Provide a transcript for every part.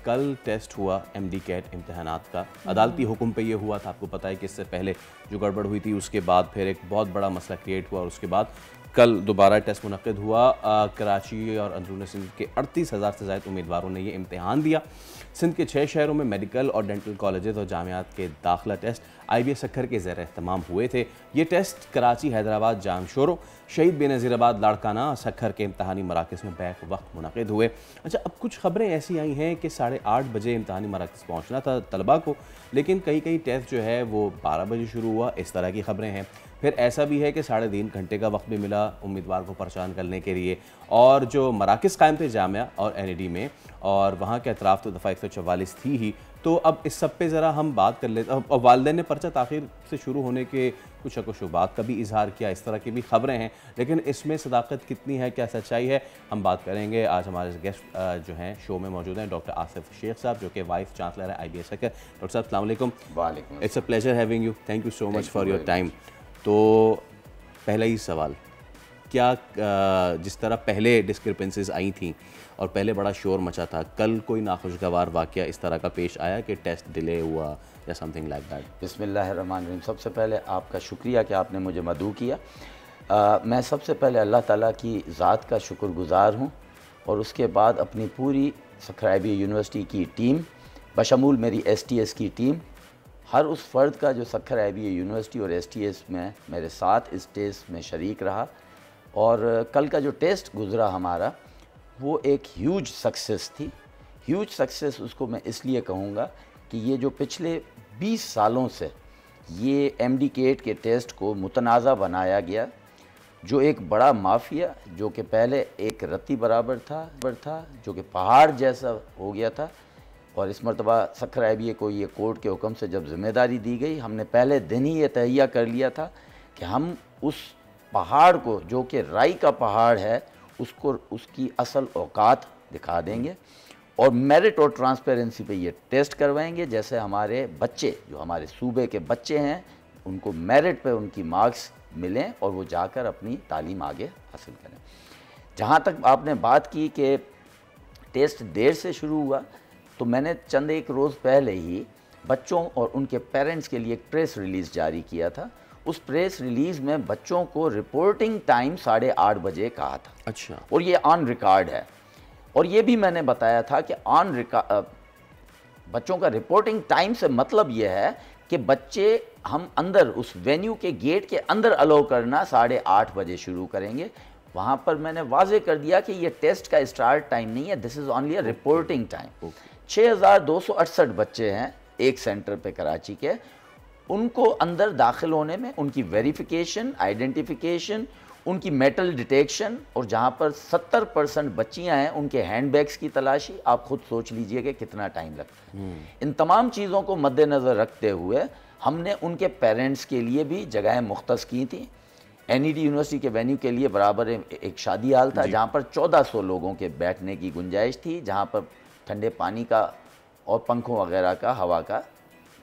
कल टेस्ट हुआ MD cat इम्तहानात का। अदालती हुक्म पे ये हुआ था। आपको पता है कि इससे पहले जो गड़बड़ हुई थी उसके बाद फिर एक बहुत बड़ा मसला क्रिएट हुआ और उसके बाद कल दोबारा टेस्ट मुनक्किद हुआ। कराची और अंदरून सिंध के 38,000 से ज़ायद उम्मीदवारों ने ये इम्तहान दिया। सिंध के 6 शहरों में मेडिकल और डेंटल कॉलेजेस और जामियात के दाखिला टेस्ट IBA सक्खर के ज़ेर एहतमाम हुए थे। ये टेस्ट कराची, हैदराबाद, जामशोरो, शहीद बेनज़ीराबाद, लाड़काना और सक्खर के इम्तहानी मराकज़ में बैक वक्त मुनक़िद हुए। अच्छा, अब कुछ ख़बरें ऐसी आई हैं कि 8:30 बजे इम्तहानी मराकज़ पहुँचना था तलबा को, लेकिन कई टेस्ट जो है वो 12 बजे शुरू हुआ। इस तरह की ख़बरें हैं। फिर ऐसा भी है कि 3.5 घंटे का वक्त भी मिला उम्मीदवार को परेशान करने के लिए। और जो मराकज़ कायम थे जामिया और NAD में, और वहाँ के अतराफ़ तो दफ़ा 144 थी ही। तो अब इस सब पे ज़रा हम बात कर लेते हैं। वालिदैन ने पर्चा ताख़ीर से शुरू होने के कुछ शक व शुबात का भी इजहार किया। इस तरह की भी ख़बरें हैं, लेकिन इसमें सदाकत कितनी है, क्या सच्चाई है, हम बात करेंगे। आज हमारे गेस्ट जो हैं शो में मौजूद हैं डॉक्टर आसिफ शेख साहब, जो कि वाइस चांसलर है IBA सक्खर। डॉक्टर साहब, अस्सलाम वालेकुम। वालेकुम। It's a pleasure having you. Thank you so much for your time. तो पहला ही सवाल, क्या जिस तरह पहले डिस्क्रिपेंसीज आई थी और पहले बड़ा शोर मचा था, कल कोई नाखुशगवार वाक़या इस तरह का पेश आया कि टेस्ट डिले हुआ या समथिंग लाइक दैट? बिस्मिल्लाहिर्रहमानिर्रहीम। सबसे पहले आपका शुक्रिया कि आपने मुझे मदऊ किया। मैं सबसे पहले अल्लाह ताला की ज़ात का शुक्रगुज़ार हूँ और उसके बाद अपनी पूरी सक्खर IBA यूनिवर्सिटी की टीम बशमूल मेरी STS की टीम, हर उस फ़र्द का जो सक्खर IBA यूनिवर्सिटी और STS में मेरे साथ इस टेस्ट में शरीक रहा। और कल का जो टेस्ट गुज़रा हमारा, वो एक ह्यूज सक्सेस थी। ह्यूज सक्सेस उसको मैं इसलिए कहूँगा कि ये जो पिछले 20 सालों से ये MD कैट के टेस्ट को मुतनाज़ा बनाया गया, जो एक बड़ा माफिया, जो कि पहले एक रत्ती बराबर था, जो कि पहाड़ जैसा हो गया था। और इस मरतबा सक्खर IBA को ये कोर्ट के हुक्म से जब ज़िम्मेदारी दी गई, हमने पहले दिन ही ये तहैया कर लिया था कि हम उस पहाड़ को, जो कि राई का पहाड़ है, उसको उसकी असल औकात दिखा देंगे और मेरिट और ट्रांसपेरेंसी पे ये टेस्ट करवाएंगे। जैसे हमारे बच्चे, जो हमारे सूबे के बच्चे हैं, उनको मेरिट पे उनकी मार्क्स मिलें और वो जाकर अपनी तालीम आगे हासिल करें। जहाँ तक आपने बात की कि टेस्ट देर से शुरू हुआ, तो मैंने चंद एक रोज़ पहले ही बच्चों और उनके पेरेंट्स के लिए एक प्रेस रिलीज़ जारी किया था। उस प्रेस रिलीज़ में बच्चों को रिपोर्टिंग टाइम 8:30 बजे कहा था। अच्छा। और ये ऑन रिकॉर्ड है। और ये भी मैंने बताया था कि बच्चों का रिपोर्टिंग टाइम से मतलब ये है कि बच्चे हम अंदर उस वेन्यू के गेट के अंदर अलाउ करना 8:30 बजे शुरू करेंगे। वहाँ पर मैंने वाजे कर दिया कि ये टेस्ट का स्टार्ट टाइम नहीं है, this is only a reporting time. 6268 बच्चे हैं एक सेंटर पे कराची के। उनको अंदर दाखिल होने में उनकी वेरिफिकेशन, आइडेंटिफिकेशन, उनकी मेटल डिटेक्शन, और जहाँ पर 70% बच्चियाँ हैं उनके हैंडबैग्स की तलाशी, आप खुद सोच लीजिए कि कितना टाइम लगता है। इन तमाम चीज़ों को मद्देनज़र रखते हुए हमने उनके पेरेंट्स के लिए भी जगहें मुख्तस की थी। NED यूनिवर्सिटी के वेन्यू के लिए बराबर एक शादी हाल था, जहाँ पर 1400 लोगों के बैठने की गुंजाइश थी, जहाँ पर ठंडे पानी का और पंखों वगैरह का, हवा का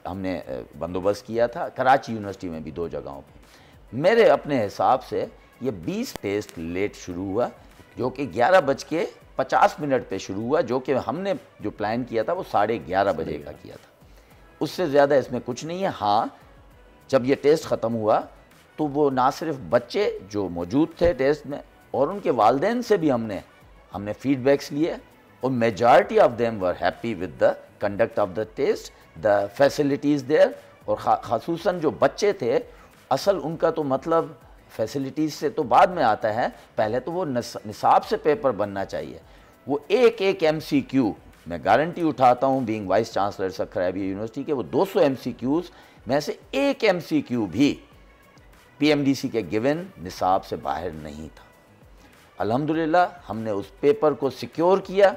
हमने बंदोबस्त किया था। कराची यूनिवर्सिटी में भी 2 जगहों पे। मेरे अपने हिसाब से ये 20 टेस्ट लेट शुरू हुआ, जो कि 11:50 पे शुरू हुआ, जो कि हमने जो प्लान किया था वो 11:30 बजे का किया था। उससे ज़्यादा इसमें कुछ नहीं है। हाँ, जब ये टेस्ट ख़त्म हुआ तो वो ना सिर्फ बच्चे जो मौजूद थे टेस्ट में और उनके वालिदैन से भी हमने फीडबैक्स लिए, और majority of them were happy with the conduct of the test, the facilities there. और ख़ासूसन जो बच्चे थे, असल उनका तो मतलब फैसिलिटीज़ से तो बाद में आता है, पहले तो वो निसाब से पेपर बनना चाहिए। वो एक MCQ, मैं गारंटी उठाता हूँ being vice chancellor Sukkur IBA university के, वो 200 MCQs में से एक MCQ भी PMDC के गिवन निसाब से बाहर नहीं था। अल्हम्दुलिल्लाह हमने उस पेपर को सिक्योर किया,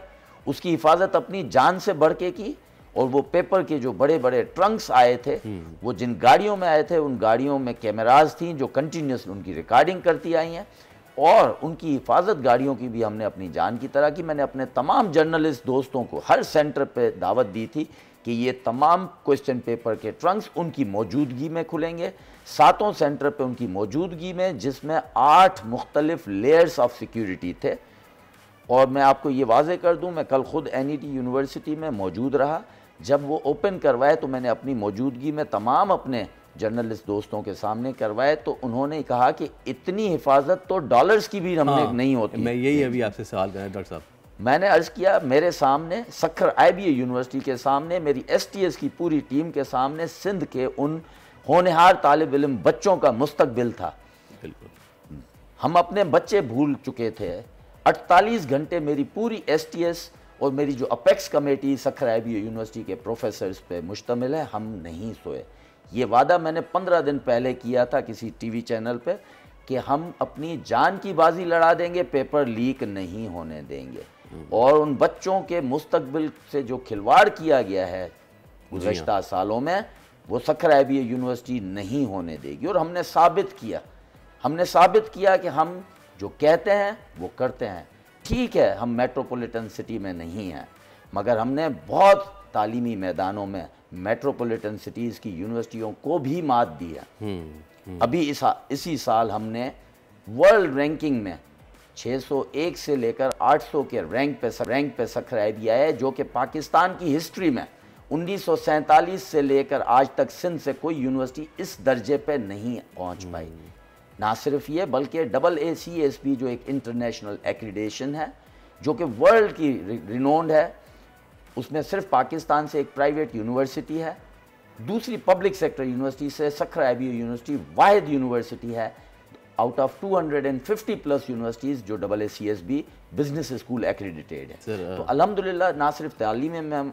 उसकी हिफाजत अपनी जान से बढ़ के की। और वो पेपर के जो बड़े बड़े ट्रंक्स आए थे, वो जिन गाड़ियों में आए थे, उन गाड़ियों में कैमराज थी जो कंटिन्यूस उनकी रिकॉर्डिंग करती आई हैं, और उनकी हिफाजत गाड़ियों की भी हमने अपनी जान की तरह की। मैंने अपने तमाम जर्नलिस्ट दोस्तों को हर सेंटर पे दावत दी थी कि ये तमाम क्वेश्चन पेपर के ट्रंक्स उनकी मौजूदगी में खुलेंगे, 7 सेंटर पे उनकी मौजूदगी में, जिसमें 8 मुख्तलिफ लेयर्स ऑफ सिक्योरिटी थे। और मैं आपको ये वाज़ेह कर दूं, मैं कल ख़ुद NET यूनिवर्सिटी में मौजूद रहा। जब वो ओपन करवाए तो मैंने अपनी मौजूदगी में तमाम अपने जर्नलिस्ट दोस्तों के सामने करवाए, तो उन्होंने कहा कि इतनी हिफाजत तो डॉलर्स की भी हमने नहीं होती। मैं यही अभी आपसे सवाल कर रहा डॉक्टर साहब। मैंने अर्ज़ किया, मेरे सामने सखर IBA यूनिवर्सिटी के सामने, मेरी STS की पूरी टीम के सामने सिंध के उन होनहार तालिब इल्म बच्चों का मुस्तकबिल था। बिल्कुल, हम अपने बच्चे भूल चुके थे। 48 घंटे मेरी पूरी STS और मेरी जो apex committee Sukkur IBA university के प्रोफेसर्स पे मुश्तमिल है, हम नहीं सोए। ये वादा मैंने 15 दिन पहले किया था किसी TV चैनल पे कि हम अपनी जान की बाजी लड़ा देंगे, पेपर लीक नहीं होने देंगे। और उन बच्चों के मुस्तकबिल से जो खिलवाड़ किया गया है गुज़श्ता सालों में, वो सखर IBA यूनिवर्सिटी नहीं होने देगी। और हमने साबित किया कि हम जो कहते हैं वो करते हैं। ठीक है, हम मेट्रोपॉलिटन सिटी में नहीं हैं, मगर हमने बहुत तालीमी मैदानों में मेट्रोपॉलिटन सिटीज़ की यूनिवर्सिटियों को भी मात दी है। अभी इसी साल हमने वर्ल्ड रैंकिंग में 601 से लेकर 800 के रैंक पे सखर IBA है, जो कि पाकिस्तान की हिस्ट्री में 1947 से लेकर आज तक सिंध से कोई यूनिवर्सिटी इस दर्जे पे नहीं पहुंच पाई। ना सिर्फ ये, बल्कि AACSB जो एक इंटरनेशनल एक्रीडेशन है, जो कि वर्ल्ड की रिनोन्ड है, उसमें सिर्फ पाकिस्तान से एक प्राइवेट यूनिवर्सिटी है। दूसरी पब्लिक सेक्टर यूनिवर्सिटी से सखर IBA यूनिवर्सिटी वाहिद यूनिवर्सिटी है आउट ऑफ 250 प्लस यूनिवर्सिटीज़ जो AACSB बिजनेस स्कूल एक्रेडिटेड है। तो अल्हम्दुलिल्लाह ना सिर्फ तालीम में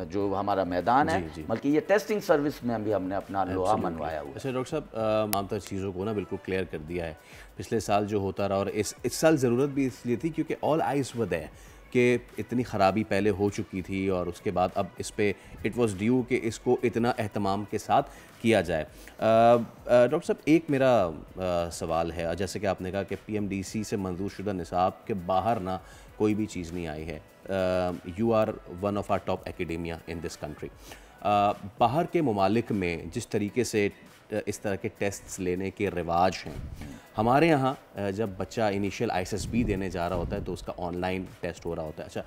जो हमारा मैदान है, बल्कि ये टेस्टिंग सर्विस में भी हमने अपना लोहा मनवाया हुआ है। अच्छा डॉक्टर साहब, आम तौर चीज़ों को ना बिल्कुल क्लियर कर दिया है। पिछले साल जो होता रहा, और इस साल ज़रूरत भी इसलिए थी क्योंकि ऑल आइज वर देयर कि इतनी ख़राबी पहले हो चुकी थी, और उसके बाद अब इस पे इट वाज ड्यू कि इसको इतना एहतमाम के साथ किया जाए। डॉक्टर साहब, एक मेरा सवाल है, जैसे कि आपने कहा कि PMDC से मंजूर शुदा निसाब के बाहर ना कोई भी चीज़ नहीं आई है। You are one of our top academia in this country. बाहर के ममालिक में जिस तरीके से इस तरह के टेस्ट्स लेने के रिवाज हैं, हमारे यहाँ जब बच्चा इनिशियल ISSB देने जा रहा होता है तो उसका ऑनलाइन टेस्ट हो रहा होता है। अच्छा,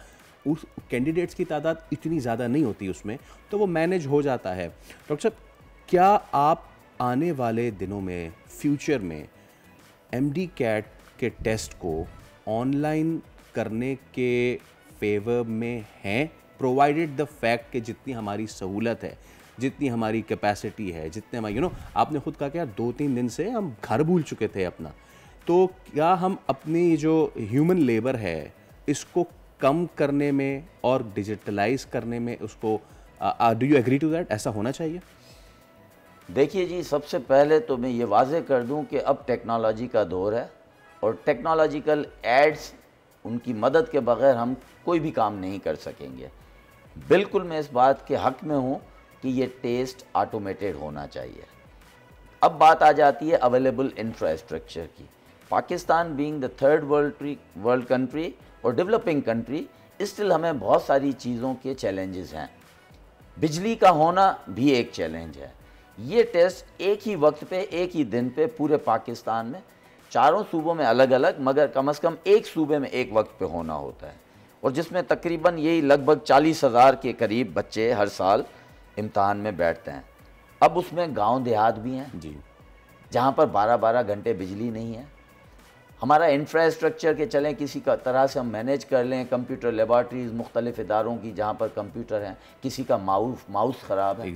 उस कैंडिडेट्स की तादाद इतनी ज़्यादा नहीं होती उसमें, तो वो मैनेज हो जाता है। डॉक्टर साहब, क्या आप आने वाले दिनों में, फ्यूचर में, MD-CAT के टेस्ट को ऑनलाइन करने के फेवर में हैं, प्रोवाइडेड द फैक्ट कि जितनी हमारी सहूलत है, जितनी हमारी कैपेसिटी है, जितने हमारी आपने खुद कहा कि यार 2-3 दिन से हम घर भूल चुके थे अपना, तो क्या हम अपनी जो ह्यूमन लेबर है इसको कम करने में और डिजिटलाइज करने में उसको, do you agree to that? ऐसा होना चाहिए? देखिए जी, सबसे पहले तो मैं ये वाज़ेह कर दूं कि अब टेक्नोलॉजी का दौर है, और टेक्नोलॉजिकल एड्स उनकी मदद के बगैर हम कोई भी काम नहीं कर सकेंगे। बिल्कुल मैं इस बात के हक़ में हूँ कि ये टेस्ट ऑटोमेटेड होना चाहिए। अब बात आ जाती है अवेलेबल इंफ्रास्ट्रक्चर की। Pakistan being the third world country और डेवलपिंग कंट्री, स्टिल हमें बहुत सारी चीज़ों के चैलेंजेस हैं। बिजली का होना भी एक चैलेंज है। ये टेस्ट एक ही वक्त पे, एक ही दिन पे पूरे पाकिस्तान में, चारों सूबों में अलग अलग, मगर कम से कम एक सूबे में एक वक्त पे होना होता है, और जिसमें तकरीबन यही लगभग 40,000 के करीब बच्चे हर साल इम्तहान में बैठते हैं। अब उसमें गांव देहात भी हैं जी, जहां पर 12-12 घंटे बिजली नहीं है। हमारा इंफ्रास्ट्रक्चर के चलें किसी का तरह से हम मैनेज कर लें, कंप्यूटर लेबॉर्ट्रीज़ मुख्तलिफ़ इदारों की जहाँ पर कंप्यूटर हैं, किसी का माउस ख़राब है,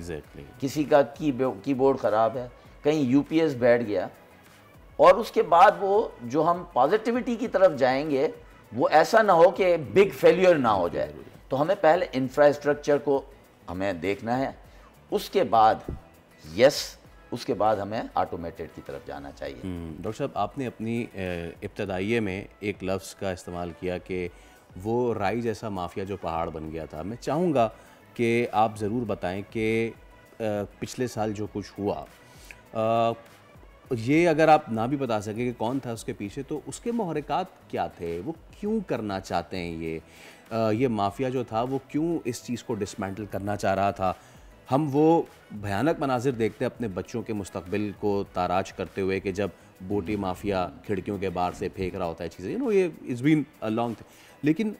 किसी का कीबोर्ड ख़राब है, कहीं UPS बैठ गया, और उसके बाद वो जो हम पॉजिटिविटी की तरफ जाएंगे वो ऐसा ना हो कि बिग फेलियर ना हो जाए। तो हमें पहले इंफ्रास्ट्रक्चर को हमें देखना है, उसके बाद उसके बाद हमें ऑटोमेटेड की तरफ जाना चाहिए। डॉक्टर साहब, आपने अपनी इब्तदाइये में एक लफ्ज़ का इस्तेमाल किया कि वो राई जैसा माफिया जो पहाड़ बन गया था। मैं चाहूँगा कि आप ज़रूर बताएं कि पिछले साल जो कुछ हुआ, ये अगर आप ना भी बता सकें कि कौन था उसके पीछे, तो उसके मुहर्रिकात क्या थे, वो क्यों करना चाहते हैं ये माफिया जो था वो क्यों इस चीज़ को डिसमेंटल करना चाह रहा था। हम वो भयानक मनाजिर देखते हैं अपने बच्चों के मुस्तकबिल को ताराज करते हुए कि जब बोटी माफिया खिड़कियों के बाहर से फेंक रहा होता है चीज़ें, ये it's been a long thing. लेकिन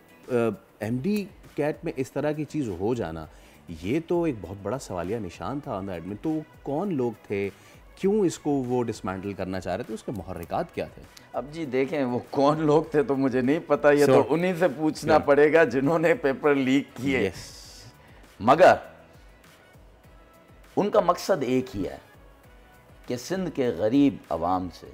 एमडी कैट में इस तरह की चीज़ हो जाना, ये तो एक बहुत बड़ा सवालिया निशान था ऑन द एडमिन। तो कौन लोग थे, क्यों इसको वो डिसमेंटल करना चाह रहे थे, उसके मुहर्रिकात क्या थे? अब जी देखें, वो कौन लोग थे तो मुझे नहीं पता, ये तो उन्हीं से पूछना पड़ेगा जिन्होंने पेपर लीक किए। मगर उनका मकसद एक ही है कि सिंध के गरीब आवाम से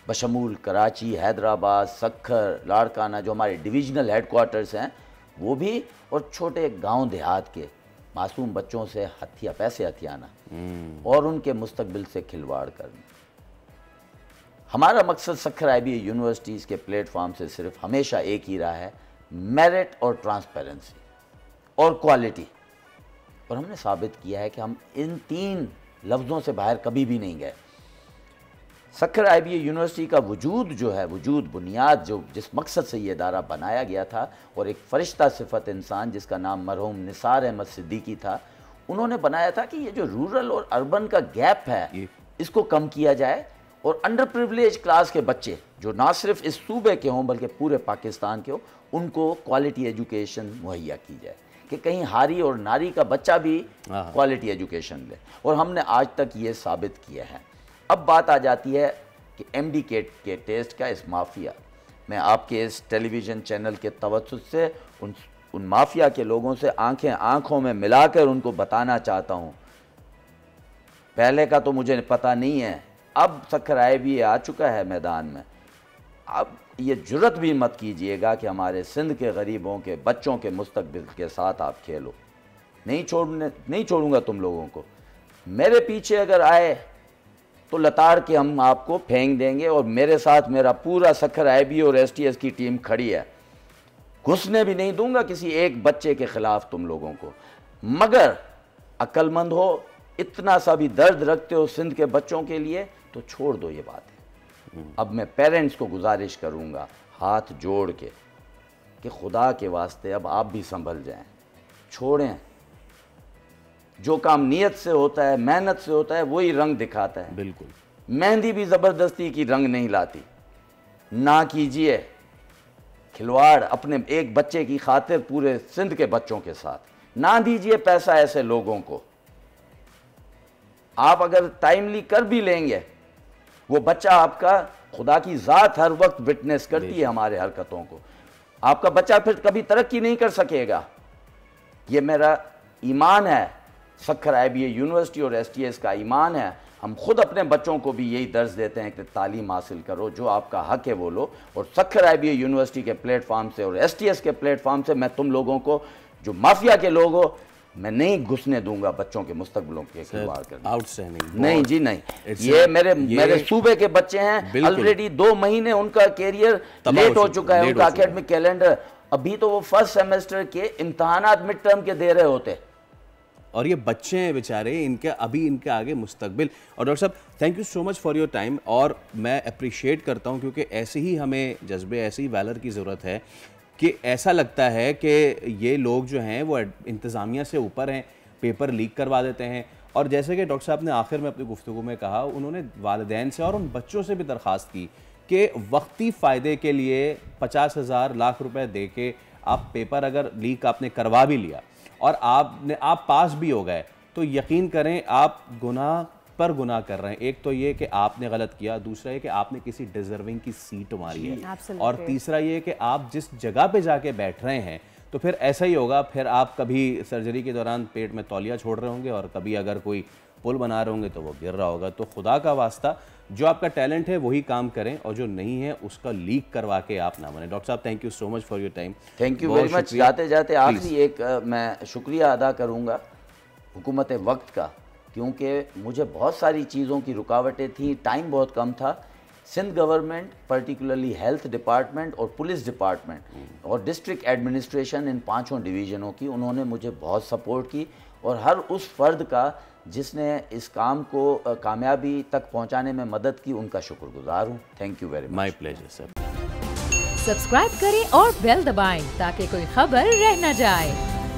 बशमूल कराची, हैदराबाद, सक्खर, लाड़काना, जो हमारे डिविजनल हेडक्वार्टर्स हैं वो भी, और छोटे गांव देहात के मासूम बच्चों से पैसे हथियाना और उनके मुस्तकबिल से खिलवाड़ करना। हमारा मकसद सक्खर IBA यूनिवर्सिटीज़ के प्लेटफॉर्म से सिर्फ हमेशा एक ही रहा है, मेरिट और ट्रांसपेरेंसी और क्वालिटी। और हमने साबित किया है कि हम इन 3 लफ्ज़ों से बाहर कभी भी नहीं गए। सक्खर IBA यूनिवर्सिटी का वजूद जो है, वजूद बुनियाद जो जिस मकसद से ये इदारा बनाया गया था, और एक फ़रिश्ता सिफत इंसान जिसका नाम मरहूम निसार अहमद सिद्दीकी था, उन्होंने बनाया था कि ये जो रूरल और अर्बन का गैप है इसको कम किया जाए, और अंडर प्रिविलेज क्लास के बच्चे जो ना सिर्फ इस सूबे के हों बल्कि पूरे पाकिस्तान के हों, उनको क्वालिटी एजुकेशन मुहैया की जाए, कि कहीं हारी और नारी का बच्चा भी क्वालिटी एजुकेशन ले। और हमने आज तक ये साबित किया है। अब बात आ जाती है कि MD के टेस्ट का इस माफिया, मैं आपके इस टेलीविज़न चैनल के तवज्जुह से उन माफिया के लोगों से आंखें आंखों में मिलाकर उनको बताना चाहता हूँ, पहले का तो मुझे पता नहीं है, अब सक्खर IBA आ चुका है मैदान में। अब ये जुर्रत भी मत कीजिएगा कि हमारे सिंध के गरीबों के बच्चों के मुस्तकबिल के साथ आप खेलो। नहीं छोड़ूंगा तुम लोगों को। मेरे पीछे अगर आए तो लताड़ के हम आपको फेंक देंगे, और मेरे साथ मेरा पूरा सक्खर IBA और STS की टीम खड़ी है। घुसने भी नहीं दूंगा किसी एक बच्चे के खिलाफ तुम लोगों को। मगर अक्लमंद हो, इतना सा भी दर्द रखते हो सिंध के बच्चों के लिए, तो छोड़ दो ये बात है। अब मैं पेरेंट्स को गुजारिश करूंगा हाथ जोड़ के कि खुदा के वास्ते अब आप भी संभल जाएं, छोड़ें। जो काम नियत से होता है, मेहनत से होता है, वही रंग दिखाता है। बिल्कुल, मेहंदी भी ज़बरदस्ती की रंग नहीं लाती। ना कीजिए खिलवाड़ अपने एक बच्चे की खातिर पूरे सिंध के बच्चों के साथ। ना दीजिए पैसा ऐसे लोगों को। आप अगर टाइमली कर भी लेंगे, वो बच्चा आपका, खुदा की ज़ात हर वक्त विटनेस करती है हमारे हरकतों को, आपका बच्चा फिर कभी तरक्की नहीं कर सकेगा। ये मेरा ईमान है, सक्खर IBA यूनिवर्सिटी और STS का ईमान है। हम खुद अपने बच्चों को भी यही दर्ज देते हैं कि तालीम हासिल करो, जो आपका हक है वो लो। और सक्खर IBA यूनिवर्सिटी के प्लेटफॉर्म से और STS के प्लेटफॉर्म से मैं तुम लोगों को, जो माफिया के लोग हो, मैं नहीं घुसने दूंगा बच्चों के मुस्तकबिलों के खिलवाड़ करने। आउटस्टैंडिंग। नहीं जी नहीं, ये मेरे सूबे के बच्चे हैं। ऑलरेडी 2 महीने उनका कैरियर लेट हो चुका है, उनका एकेडमिक कैलेंडर। अभी तो वो फर्स्ट सेमेस्टर के इम्तहानात मिड टर्म के दे रहे होते, और ये बच्चे हैं बेचारे, इनके आगे मुस्तकबिल। और डॉक्टर साहब, thank you so much for your time. और मैं अप्रिशिएट करता हूँ क्योंकि ऐसे ही हमें जज्बे, ऐसे ही वैलर की ज़रूरत है कि ऐसा लगता है कि ये लोग जो हैं वो इंतज़ामिया से ऊपर हैं, पेपर लीक करवा देते हैं। और जैसे कि डॉक्टर साहब ने आखिर में अपनी गुफ्तगू में कहा, उन्होंने वालिदैन से और उन बच्चों से भी दरख्वास्त की कि वक्ती फ़ायदे के लिए 50,000 लाख रुपए दे के आप पेपर अगर लीक आपने करवा भी लिया और आप पास भी हो गए, तो यकीन करें आप गुनाह पर गुनाह कर रहे हैं। एक तो ये कि आपने गलत किया, दूसरा ये कि आपने किसी डिजर्विंग की सीट मारी है, और तीसरा ये कि आप जिस जगह पे जाके बैठ रहे हैं, तो फिर ऐसा ही होगा। फिर आप कभी सर्जरी के दौरान पेट में तौलिया छोड़ रहे होंगे, और कभी अगर कोई पुल बना रहे होंगे तो वो गिर रहा होगा। तो खुदा का वास्ता, जो आपका टैलेंट है वही काम करें, और जो नहीं है उसका लीक करवा के आप ना बने। डॉक्टर साहब, thank you so much for your time. Thank you very much. जाते जाते आखिरी एक मैं शुक्रिया अदा करूँगा हुकूमत वक्त का, क्योंकि मुझे बहुत सारी चीज़ों की रुकावटें थी, टाइम बहुत कम था। Sindh government, particularly health department और पुलिस डिपार्टमेंट और डिस्ट्रिक्ट एडमिनिस्ट्रेशन, इन 5 डिवीज़नों की, उन्होंने मुझे बहुत सपोर्ट की। और हर उस फ़र्द का जिसने इस काम को कामयाबी तक पहुंचाने में मदद की, उनका शुक्रगुजार हूं। Thank you very much. My pleasure sir. Subscribe करें और बेल दबाएं ताकि कोई खबर रह न जाए।